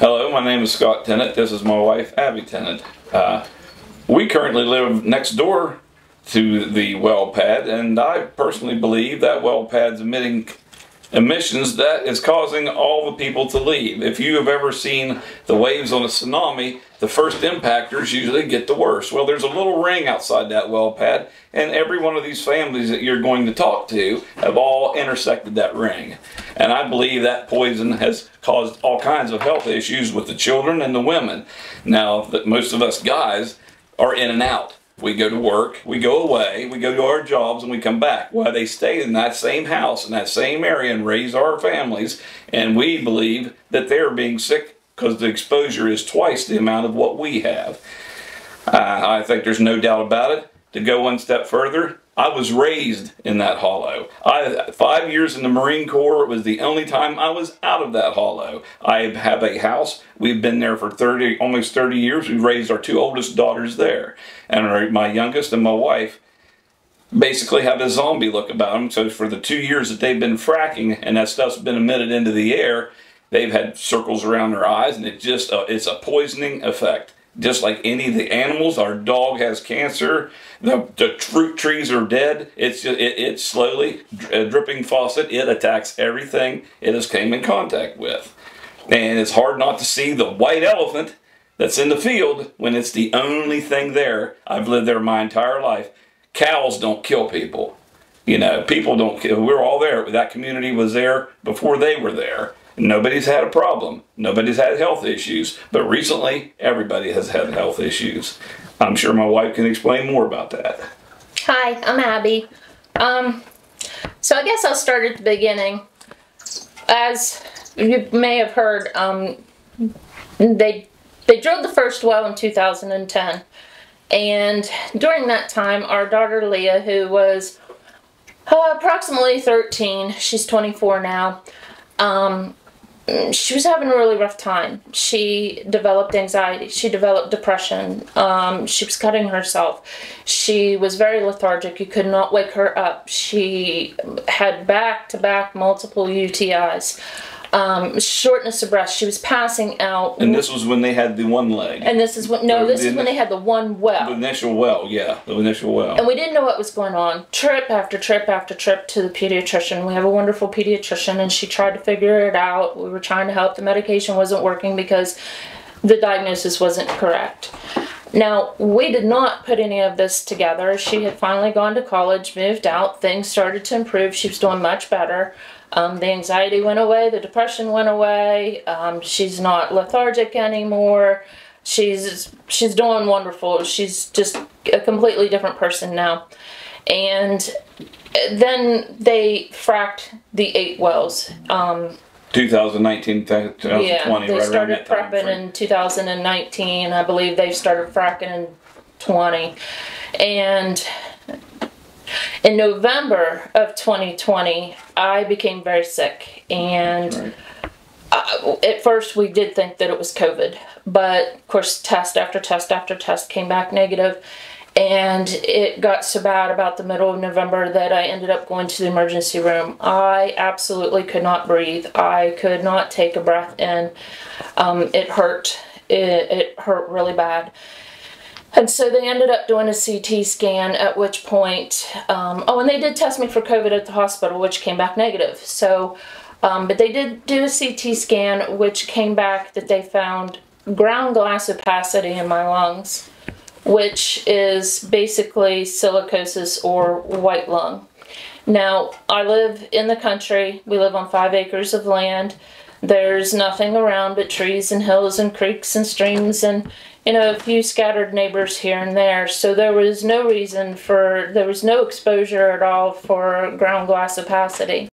Hello, my name is Scott Tennant. This is my wife, Abby Tennant. We currently live next door to the well pad, and I personally believe that well pad's emitting emissions that is causing all the people to leave. If you have ever seen the waves on a tsunami, the first impactors usually get the worst. Well, there's a little ring outside that well pad, and every one of these families that you're going to talk to have all intersected that ring. And I believe that poison has caused all kinds of health issues with the children and the women. Now, that most of us guys are in and out. We go to work, we go away, we go to our jobs, and we come back. Well, they stay in that same house, in that same area, and raise our families, and we believe that they're being sick because the exposure is twice the amount of what we have. I think there's no doubt about it. To go one step further, I was raised in that hollow. 5 years in the Marine Corps was the only time I was out of that hollow. I have a house. We've been there for almost 30 years. We've raised our two oldest daughters there. And my youngest and my wife basically have a zombie look about them. So for the 2 years that they've been fracking and that stuff's been emitted into the air, they've had circles around their eyes, and it's a poisoning effect. Just like any of the animals, our dog has cancer, the fruit trees are dead. It's slowly a dripping faucet. It attacks everything it has came in contact with. And it's hard not to see the white elephant that's in the field when it's the only thing there. I've lived there my entire life. Cows don't kill people. You know, people don't kill. We're all there. That community was there before they were there. Nobody's had a problem. Nobody's had health issues. But recently, everybody has had health issues. I'm sure my wife can explain more about that. Hi, I'm Abby. So I guess I'll start at the beginning. As you may have heard, they drilled the first well in 2010. And during that time, our daughter Leah, who was approximately 13, she's 24 now, she was having a really rough time. She developed anxiety. She developed depression. She was cutting herself. She was very lethargic. You could not wake her up. She had back-to-back multiple UTIs. Shortness of breath. She was passing out. And this was when they had the one leg. And this is when, no, this is when they had the one well. The initial well, yeah, the initial well. And we didn't know what was going on. Trip after trip after trip to the pediatrician. We have a wonderful pediatrician, and she tried to figure it out. We were trying to help. The medication wasn't working because the diagnosis wasn't correct. Now, we did not put any of this together. She had finally gone to college, moved out. Things started to improve. She was doing much better. The anxiety went away, the depression went away, she's not lethargic anymore, she's doing wonderful, she's just a completely different person now. And then they fracked the 8 wells. 2019, 2020, yeah, they right started prepping in 2019, I believe they started fracking in 20. And in November of 2020, I became very sick, and at first we did think that it was COVID, but of course test after test after test came back negative, and it got so bad about the middle of November that I ended up going to the emergency room. I absolutely could not breathe. I could not take a breath in. It hurt. It hurt really bad. And so they ended up doing a CT scan, at which point, and they did test me for COVID at the hospital, which came back negative. So, but they did do a CT scan, which came back that they found ground glass opacity in my lungs, which is basically silicosis or white lung. Now, I live in the country. We live on 5 acres of land. There's nothing around but trees and hills and creeks and streams and, you know, a few scattered neighbors here and there. So there was no exposure at all for ground glass opacity.